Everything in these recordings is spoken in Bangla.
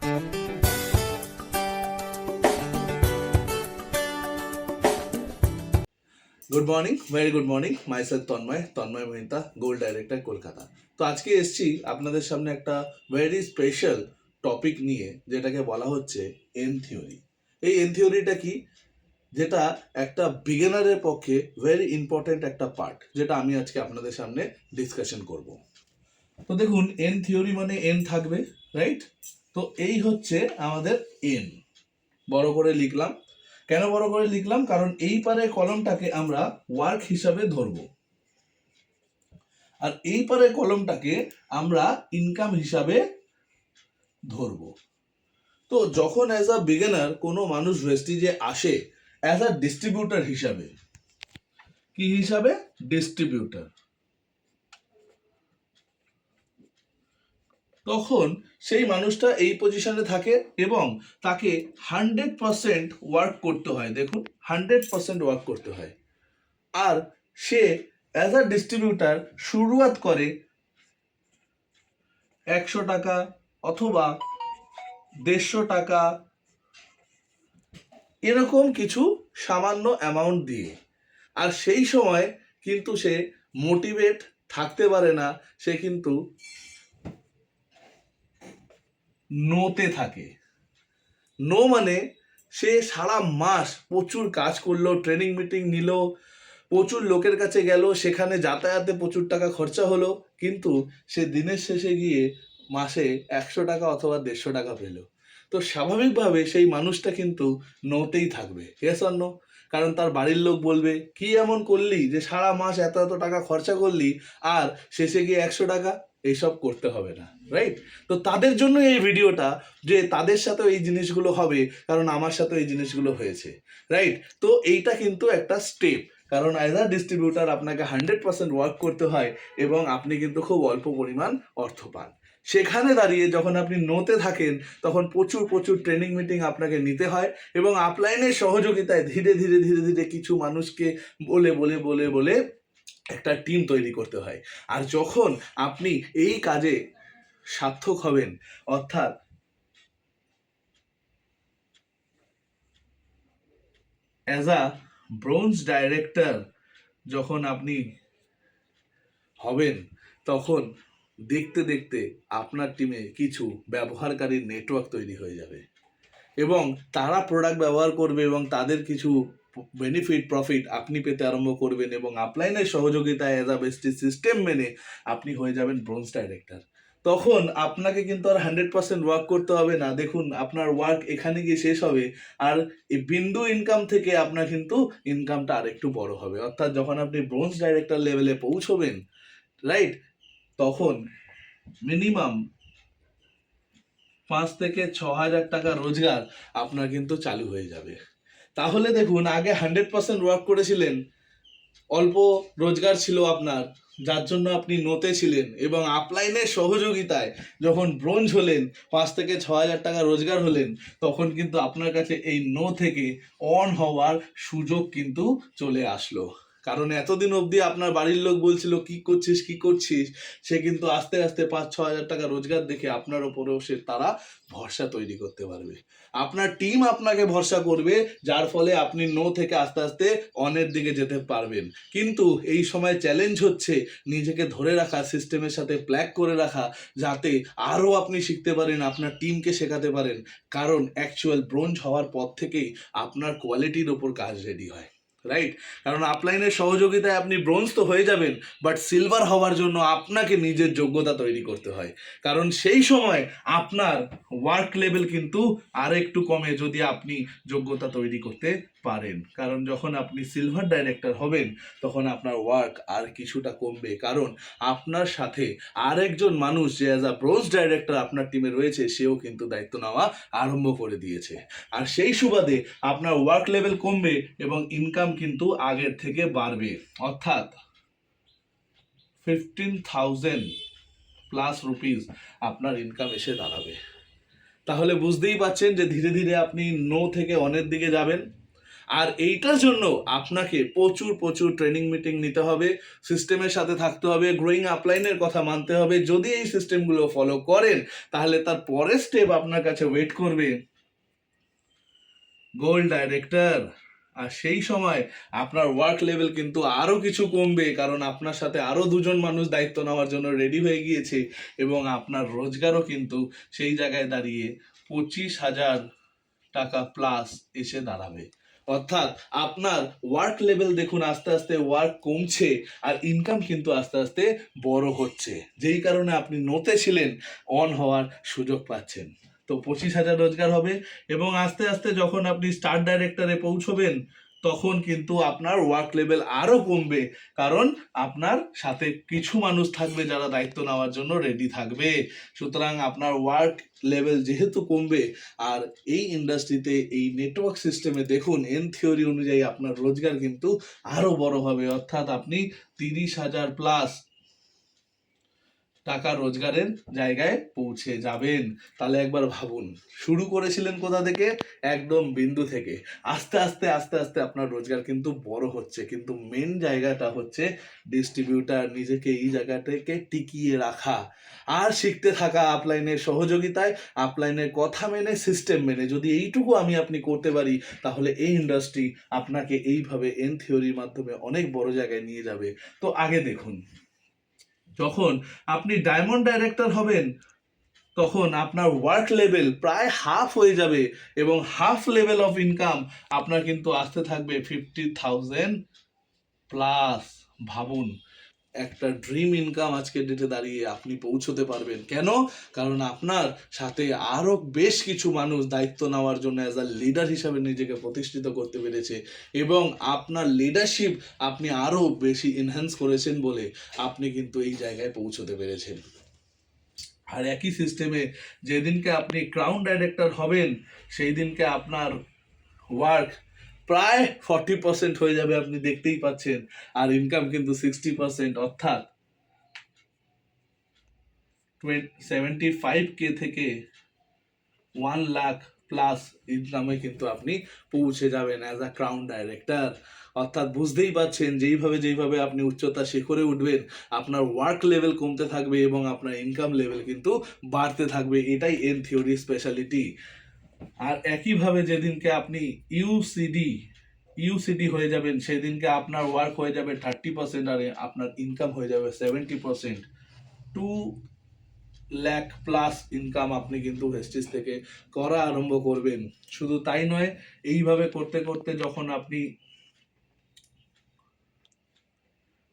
Good morning, very good morning. Myself Tanmoy Mohita, gold director, Kolkata. তো আজকে এসছি আপনাদের সামনে একটা ভেরি স্পেশাল টপিক নিয়ে, যেটাকে বলা হচ্ছে এন থিওরি। এই এন থিওরিটা কি, যেটা একটা বিগিনারের পক্ষে ভেরি ইম্পর্টেন্ট একটা পার্ট, যেটা আমি আজকে আপনাদের সামনে ডিসকাশন করব। তো দেখুন, এন থিওরি মানে এন থাকবে, রাইট? তো এই হচ্ছে আমাদের এন। বড় করে লিখলাম। কেন বড় করে লিখলাম? কারণ এই পারে কলমটাকে আমরা ওয়ার্ক হিসাবে ধরব, আর এই পারে কলমটাকে আমরা ইনকাম হিসাবে ধরব। তো যখন অ্যাজ আ বিগিনার কোনো মানুষ ভেস্টিজে আসে অ্যাজ আ ডিস্ট্রিবিউটার হিসাবে, কি হিসাবে? ডিস্ট্রিবিউটার। তখন সেই মানুষটা এই পজিশনে থাকে এবং তাকে 100% ওয়ার্ক করতে হয়। দেখুন, 100% ওয়ার্ক করতে হয়। আর সে অ্যাজ আ ডিস্ট্রিবিউটার শুরুয়াত করে 100 টাকা অথবা 150 টাকা, এরকম কিছু সামান্য অ্যামাউন্ট দিয়ে। আর সেই সময় কিন্তু সে মোটিভেট থাকতে পারে না, সে কিন্তু নোতে থাকে। নো মানে সে সারা মাস প্রচুর কাজ করলো, ট্রেনিং মিটিং নিল, প্রচুর লোকের কাছে গেল, সেখানে যাতায়াতে প্রচুর টাকা খরচা হলো, কিন্তু সে দিনের শেষে গিয়ে মাসে 100 টাকা অথবা 150 টাকা পেল। তো স্বাভাবিকভাবে সেই মানুষটা কিন্তু নোতেই থাকবে। Yes or no? কারণ তার বাড়ির লোক বলবে, কি এমন করলি যে সারা মাস এত এত টাকা খরচা করলি আর শেষে গিয়ে 100 টাকা? এইসব করতে হবে না, রাইট? তো তাদের জন্য এই ভিডিওটা, যে তাদের সাথেও এই জিনিসগুলো হবে, কারণ আমার সাথেও এই জিনিসগুলো হয়েছে, রাইট? তো এইটা কিন্তু একটা স্টেপ, কারণ অ্যাজ আ ডিস্ট্রিবিউটার আপনাকে 100% ওয়ার্ক করতে হয় এবং আপনি কিন্তু খুব অল্প পরিমাণ অর্থ পান। সেখানে দাঁড়িয়ে যখন আপনি নোতে থাকেন, তখন প্রচুর প্রচুর ট্রেনিং মিটিং আপনাকে নিতে হয় এবং আপলাইনের সহযোগিতায় ধীরে ধীরে ধীরে ধীরে কিছু মানুষকে বলে বলে বলে বলে একটা টিম তৈরি করতে হয়। আর যখন আপনি এই কাজে সার্থক হবেন, অর্থাৎ অ্যাজ আ ব্রোঞ্জ ডাইরেক্টর যখন আপনি হবেন, তখন দেখতে দেখতে আপনার টিমে কিছু ব্যবহারকারীর নেটওয়ার্ক তৈরি হয়ে যাবে এবং তারা প্রোডাক্ট ব্যবহার করবে এবং তাদের কিছু বেনিফিট, প্রফিট আপনি পেতে আরম্ভ করবেন এবং আপলাইনের সহযোগিতায় অ্যাজ আ বেস্ট সিস্টেম মেনে আপনি হয়ে যাবেন ব্রোঞ্জ ডাইরেক্টর। তখন আপনাকে কিন্তু আর 100% ওয়ার্ক করতে হবে না। দেখুন, আপনার ওয়ার্ক এখানে গিয়ে শেষ হবে, আর এই বিন্দু ইনকাম থেকে আপনার কিন্তু ইনকামটা আরেকটু বড় হবে। অর্থাৎ যখন আপনি ব্রোঞ্জ ডাইরেক্টর লেভেলে পৌঁছবেন, রাইট, তখন মিনিমাম 5 থেকে 6 হাজার টাকা রোজগার আপনার কিন্তু চালু হয়ে যাবে। তাহলে দেখুন, আগে 100% ওয়ার্ক করেছিলেন, অল্প রোজগার ছিল আপনার, যার জন্য আপনি নোতে ছিলেন, এবং আপলাইনের সহযোগিতায় যখন ব্রোঞ্জ হলেন, 5 থেকে 6 হাজার টাকা রোজগার হলেন, তখন কিন্তু আপনার কাছে এই নো থেকে অন হওয়ার সুযোগ কিন্তু চলে আসলো। কারণ এতদিন অবধি আপনার বাড়ির লোক বলছিল, কি করছিস কি করছিস, সে কিন্তু আস্তে আস্তে 5-6 হাজার টাকা রোজগার দেখে আপনার ওপরেও সে তারা ভরসা তৈরি করতে পারবে। আপনার টিম আপনাকে ভরসা করবে, যার ফলে আপনি নো থেকে আস্তে আস্তে অনের দিকে যেতে পারবেন। কিন্তু এই সময় চ্যালেঞ্জ হচ্ছে নিজেকে ধরে রাখা, সিস্টেমের সাথে প্ল্যাগ করে রাখা, যাতে আরও আপনি শিখতে পারেন, আপনার টিমকে শেখাতে পারেন। কারণ অ্যাকচুয়াল ব্রোঞ্জ হওয়ার পর থেকেই আপনার কোয়ালিটির ওপর কাজ রেডি হয়, রাইট? কারণ আপলাইনের সহযোগিতায় আপনি ব্রোঞ্জ তো হয়ে যাবেন, বাট সিলভার হওয়ার জন্য আপনাকে নিজের যোগ্যতা তৈরি করতে হয়। কারণ সেই সময় আপনার ওয়ার্ক লেভেল কিন্তু আর একটু কমে, যদি আপনি যোগ্যতা তৈরি করতে পারেন। কারণ যখন আপনি সিলভার ডাইরেক্টর হবেন, তখন আপনার ওয়ার্ক আর কিছুটা কমবে, কারণ আপনার সাথে আরেকজন মানুষ যে অ্যাজ আ ব্রোঞ্জ ডাইরেক্টর আপনার টিমে রয়েছে, সেও কিন্তু দায়িত্ব নেওয়া আরম্ভ করে দিয়েছে। আর সেই সুবাদে আপনার ওয়ার্ক লেভেল কমবে এবং ইনকাম কিন্তু আগের থেকে বাড়বে। অর্থাৎ 15,000 প্লাস রুপিস আপনার ইনকাম এসে দাঁড়াবে। তাহলে বুঝতেই পারছেন যে ধীরে ধীরে আপনি নো থেকে অনের দিকে যাবেন। আর এইটার জন্য আপনাকে প্রচুর প্রচুর ট্রেনিং মিটিং নিতে হবে, সিস্টেমের সাথে থাকতে হবে, গ্রোয়িং আপলাইনের কথা মানতে হবে। যদি এই সিস্টেমগুলো ফলো করেন তাহলে তার পরের স্টেপ আপনার কাছে ওয়েট করবে গোল্ড ডাইরেক্টর। আর সেই সময় আপনার ওয়ার্ক লেভেল কিন্তু আরো কিছু কমবে, কারণ আপনার সাথে আরো দুজন মানুষ দায়িত্ব নেওয়ার জন্য রেডি হয়ে গিয়েছে, এবং আপনার রোজগারও কিন্তু সেই জায়গায় দাঁড়িয়ে 25,000 টাকা প্লাস এসে দাঁড়াবে। অর্থাৎ আপনার ওয়ার্ক লেভেল দেখুন আস্তে আস্তে ওয়ার্ক কমছে, আর ইনকাম কিন্তু আস্তে আস্তে বড় হচ্ছে, যেই কারণে আপনি নোতে ছিলেন অন হওয়ার সুযোগ পাচ্ছেন। তো 25,000 রোজগার হবে, এবং আস্তে আস্তে যখন আপনি স্টার ডাইরেক্টরে পৌঁছবেন তখন কিন্তু আপনার ওয়ার্ক লেভেল আরো কমবে, কারণ আপনার সাথে কিছু মানুষ থাকবে যারা দায়িত্ব নেওয়ার জন্য রেডি থাকবে। সুতরাং আপনার ওয়ার্ক লেভেল যেহেতু কমবে, আর এই ইন্ডাস্ট্রিতে এই নেটওয়ার্ক সিস্টেমে দেখুন এন থিওরি অনুযায়ী আপনার রোজগার কিন্তু আরো বড় হবে, অর্থাৎ আপনি 30,000 প্লাস টাকা রোজগারের জায়গায় পৌঁছে যাবেন। তাহলে একবার ভাবুন, শুরু করেছিলেন কোথা থেকে? একদম বিন্দু থেকে। আস্তে আস্তে আস্তে আস্তে আপনার রোজগার কিন্তু বড় হচ্ছে, কিন্তু মেন জায়গাটা হচ্ছে ডিস্ট্রিবিউটার, নিজেকে এই জায়গাটাকে টিকিয়ে রাখা আর শিখতে থাকা আপলাইনের সহযোগিতায়, আপলাইনের কথা মেনে, সিস্টেম মেনে। যদি এইটুকু আপনি করতে পারি তাহলে এই ইন্ডাস্ট্রি আপনাকে এইভাবে এন থিওরির মাধ্যমে অনেক বড় জায়গায় নিয়ে যাবে। তো আগে দেখুন, যখন আপনি ডায়মন্ড ডাইরেক্টর হবেন তখন আপনার ওয়ার্ক লেভেল প্রায় হাফ হয়ে যাবে, এবং হাফ লেভেল অফ ইনকাম আপনার কিন্তু আসতে থাকবে 50,000 প্লাস। ভাবুন, একটা ড্রিম ইনকাম আজকের ডেটে দাঁড়িয়ে আপনি পৌঁছতে পারবেন। কেন? কারণ আপনার সাথে আরো বেশ কিছু মানুষ দায়িত্ব নেওয়ার জন্য অ্যাজ আ লিডার হিসাবে নিজেকে প্রতিষ্ঠিত করতে পেরেছে, এবং আপনার লিডারশিপ আপনি আরো বেশি এনহ্যান্স করেছেন বলে আপনি কিন্তু এই জায়গায় পৌঁছতে পেরেছেন। আর একই সিস্টেমে যেদিনকে আপনি ক্রাউন ডাইরেক্টর হবেন সেই দিনকে আপনার ওয়ার্ক প্রায় 40% হয়ে যাবে, আপনি দেখতেই পাচ্ছেন, আর ইনকাম কিন্তু 60%, অর্থাৎ 75K থেকে 1 লাখ প্লাস ইনকামে কিন্তু আপনি পৌঁছে যাবেন অ্যাজ আ ক্রাউন ডাইরেক্টর। অর্থাৎ বুঝতেই পারছেন, যেইভাবে আপনি উচ্চতা শিখরে উঠবেন আপনার ওয়ার্ক লেভেল কমতে থাকবে এবং আপনার ইনকাম লেভেল কিন্তু বাড়তে থাকবে। এটাই এন থিওরি স্পেশালিটি। আর একইভাবে যেদিনকে আপনি ইউসিডি হয়ে যাবেন সেদিনকে আপনার ওয়ার্ক হয়ে যাবে 30%, আর আপনার ইনকাম হয়ে যাবে 70%। 2 লাখ প্লাস ইনকাম আপনি কিন্তু ভেস্টিজ থেকে করা আরম্ভ করবেন। শুধু তাই নয়, এইভাবে করতে করতে যখন আপনি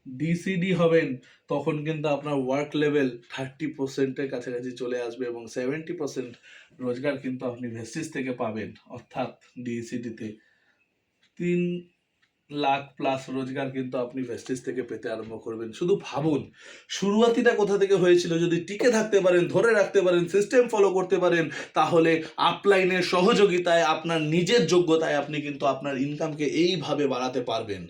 ডিসিডি হবেন তখন কিন্তু আপনার ওয়ার্ক লেভেল 30%-এর কাছাকাছি চলে আসবে, এবং 70% রোজগার কিন্তু আপনি ভেস্টিজ থেকে পাবেন। অর্থাৎ ডিসিডিতে 3 লাখ প্লাস রোজগার কিন্তু আপনি ভেস্টিজ থেকে পেতে আরম্ভ করবেন। শুধু ভাবুন শুরুয়াতিটা কোথা থেকে হয়েছিল। যদি টিকে থাকতে পারেন, ধরে রাখতে পারেন, সিস্টেম ফলো করতে পারেন, তাহলে আপলাইনের সহযোগিতায়, আপনার নিজের যোগ্যতায় আপনি কিন্তু আপনার ইনকামকে এইভাবে বাড়াতে পারবেন।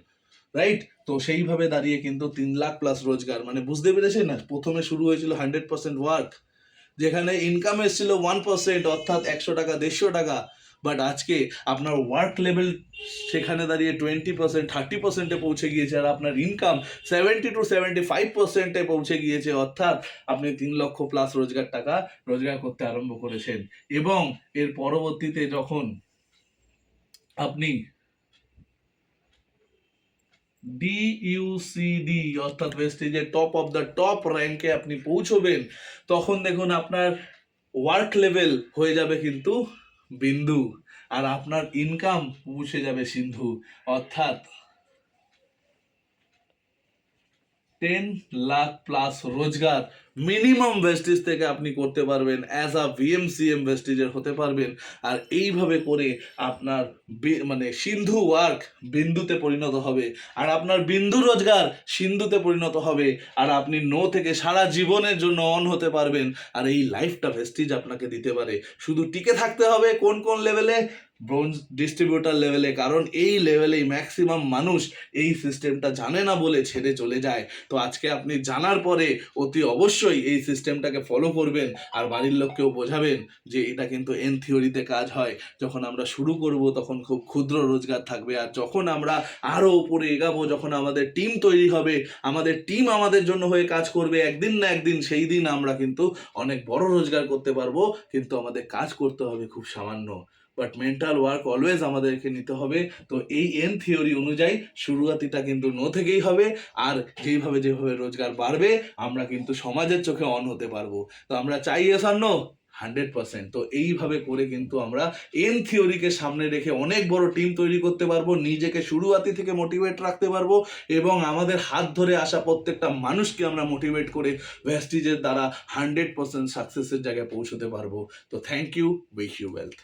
রাইট? তো সেইভাবে দাঁড়িয়ে কিন্তু 3 লাখ প্লাস রোজগার, মানে বুঝতে পেরেছেন না? প্রথমে শুরু হয়েছিল 100% ওয়ার্ক, যেখানে ইনকাম এসেছিল 1%, অর্থাৎ 100 টাকা 150 টাকা। বাট আজকে আপনার ওয়ার্ক লেভেল সেখানে দাঁড়িয়ে 20%, 30%-এ পৌঁছে গিয়েছে, আর আপনার ইনকাম 70-75%-এ পৌঁছে গিয়েছে। অর্থাৎ আপনি 3 লক্ষ প্লাস রোজগার করতে আরম্ভ করেছেন। এবং এর পরবর্তীতে যখন আপনি ডিইউসিডি অর্থাৎ ওয়েস্টেজের টপ অফ দ্য টপ র্যাঙ্কে আপনি পৌঁছবেন, তখন দেখুন আপনার ওয়ার্ক লেভেল হয়ে যাবে কিন্তু বিন্দু, আর আপনার ইনকাম পৌঁছে যাবে সিন্ধু। অর্থাৎ 10 লাখ প্লাস রোজগার মিনিমাম ভেস্টিজ থেকে আপনি করতে পারবেন, অ্যাজ আ ভিএমসিএম ভেস্টিজের হতে পারবেন। আর এইভাবে করে আপনার মানে সিন্ধু ওয়ার্ক বিন্দুতে পরিণত হবে, আর আপনার বিন্দু রোজগার সিন্ধুতে পরিণত হবে, আর আপনি নো থেকে সারা জীবনের জন্য অন হতে পারবেন। আর এই লাইফটা ভেস্টিজ আপনাকে দিতে পারে। শুধু টিকে থাকতে হবে কোন কোন লেভেলে? ব্রোঞ্জ ডিস্ট্রিবিউটার লেভেলে, কারণ এই লেভেলেই ম্যাক্সিমাম মানুষ এই সিস্টেমটা জানে না বলে ছেড়ে চলে যায়। তো আজকে আপনি জানার পরে অতি অবশ্যই অবশ্যই এই সিস্টেমটাকে ফলো করবেন আর বাড়ির লোককেও বোঝাবেন যে এটা কিন্তু এন থিওরিতে কাজ হয়। যখন আমরা শুরু করব তখন খুব ক্ষুদ্র রোজগার থাকবে, আর যখন আমরা আরো উপরে এগাবো, যখন আমাদের টিম তৈরি হবে, আমাদের টিম আমাদের জন্য হয়ে কাজ করবে, একদিন না একদিন সেই দিন আমরা কিন্তু অনেক বড় রোজগার করতে পারবো। কিন্তু আমাদের কাজ করতে হবে খুব সামান্য, বাট মেন্টাল ওয়ার্ক অলওয়েজ আমাদেরকে নিতে হবে। তো এই এন থিওরি অনুযায়ী শুরুয়াতিটা কিন্তু নো থেকেই হবে, আর যেভাবে যেভাবে রোজগার বাড়বে আমরা কিন্তু সমাজের চোখে অন হতে পারবো। তো আমরা চাই এস আর নো 100%। তো এইভাবে করে কিন্তু আমরা এন থিওরিকে সামনে রেখে অনেক বড় টিম তৈরি করতে পারবো, নিজেকে শুরুয়াতি থেকে মোটিভেট রাখতে পারবো, এবং আমাদের হাত ধরে আসা প্রত্যেকটা মানুষকে আমরা মোটিভেট করে ভেস্টিজের দ্বারা 100% সাকসেসের জায়গায় পৌঁছতে পারবো। তো thank you, wish you wealth.